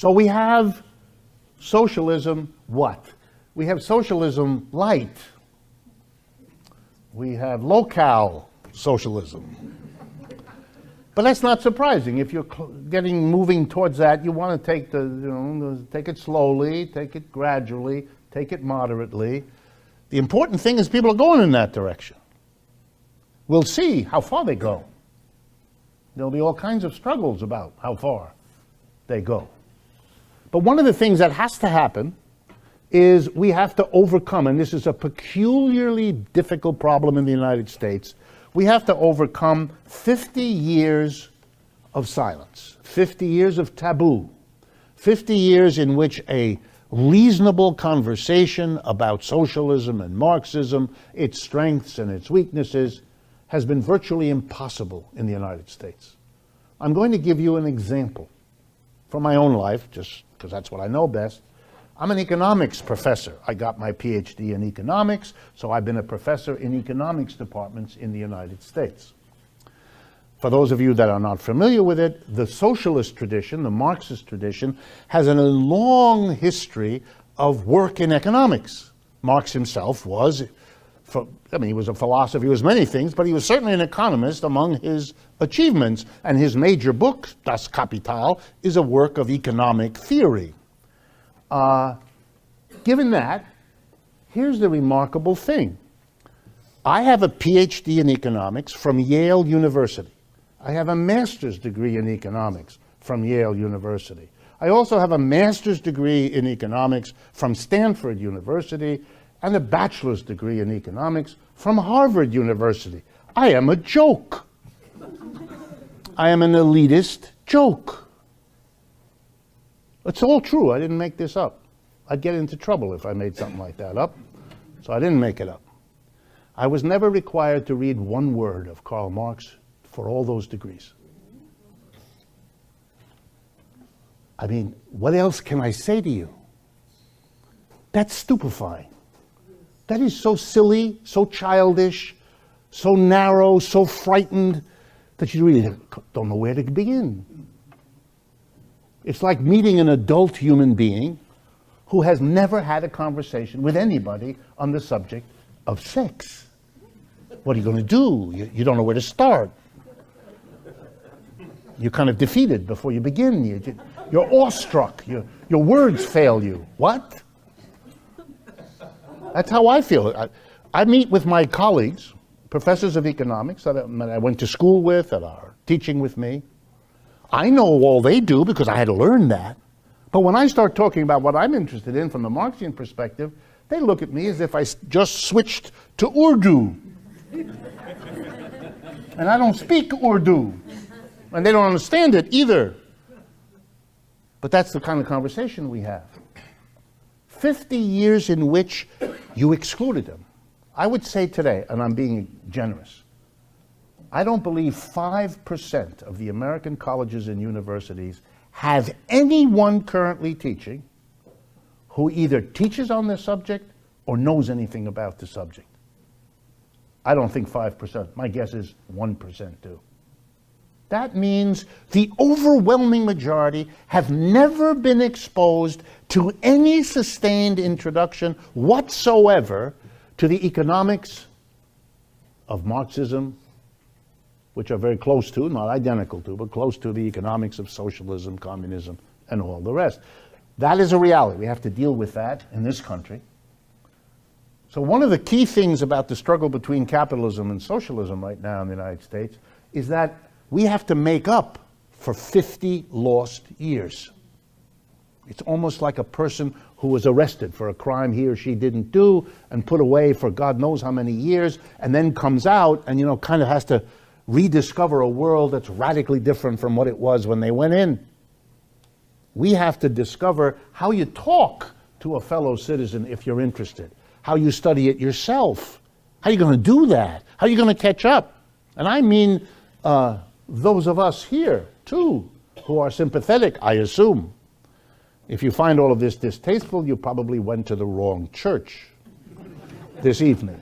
So we have socialism what? We have socialism light. We have locale socialism. But that's not surprising. If you're moving towards that, you want to take take it slowly, take it gradually, take it moderately. The important thing is people are going in that direction. We'll see how far they go. There'll be all kinds of struggles about how far they go. But one of the things that has to happen is we have to overcome, and this is a peculiarly difficult problem in the United States, we have to overcome 50 years of silence, 50 years of taboo, 50 years in which a reasonable conversation about socialism and Marxism, its strengths and its weaknesses, has been virtually impossible in the United States. I'm going to give you an example from my own life, just because that's what I know best. I'm an economics professor. I got my PhD in economics, so I've been a professor in economics departments in the United States. For those of you that are not familiar with it, the socialist tradition, the Marxist tradition, has a long history of work in economics. Marx himself was, he was a philosopher, he was many things, but he was certainly an economist among his achievements. And his major book, Das Kapital, is a work of economic theory. Given that, here's the remarkable thing. I have a PhD in economics from Yale University. I have a master's degree in economics from Yale University. I also have a master's degree in economics from Stanford University and a bachelor's degree in economics from Harvard University. I am a joke. I am an elitist joke. It's all true. I didn't make this up. I'd get into trouble if I made something like that up. So I didn't make it up. I was never required to read one word of Karl Marx for all those degrees. I mean, what else can I say to you? That's stupefying. That is so silly, so childish, so narrow, so frightened that you really don't know where to begin. It's like meeting an adult human being who has never had a conversation with anybody on the subject of sex. What are you going to do? You don't know where to start. You're kind of defeated before you begin. You're awestruck. Your words fail you. What? That's how I feel. I meet with my colleagues, professors of economics that I went to school with, that are teaching with me. I know all they do because I had to learn that. But when I start talking about what I'm interested in from the Marxian perspective, they look at me as if I just switched to Urdu. And I don't speak Urdu. And they don't understand it either. But that's the kind of conversation we have. 50 years in which you excluded them. I would say today, and I'm being generous, I don't believe 5% of the American colleges and universities have anyone currently teaching who either teaches on this subject or knows anything about the subject. I don't think 5%. My guess is 1% do. That means the overwhelming majority have never been exposed to any sustained introduction whatsoever to the economics of Marxism, which are very close to, not identical to, but close to the economics of socialism, communism, and all the rest. That is a reality. We have to deal with that in this country. So one of the key things about the struggle between capitalism and socialism right now in the United States is that we have to make up for 50 lost years. It's almost like a person who was arrested for a crime he or she didn't do and put away for God knows how many years, and then comes out and, kind of has to rediscover a world that's radically different from what it was when they went in. We have to discover how you talk to a fellow citizen if you're interested, how you study it yourself. How are you going to do that? How are you going to catch up? And I mean those of us here, too, who are sympathetic, I assume. If you find all of this distasteful, you probably went to the wrong church this evening.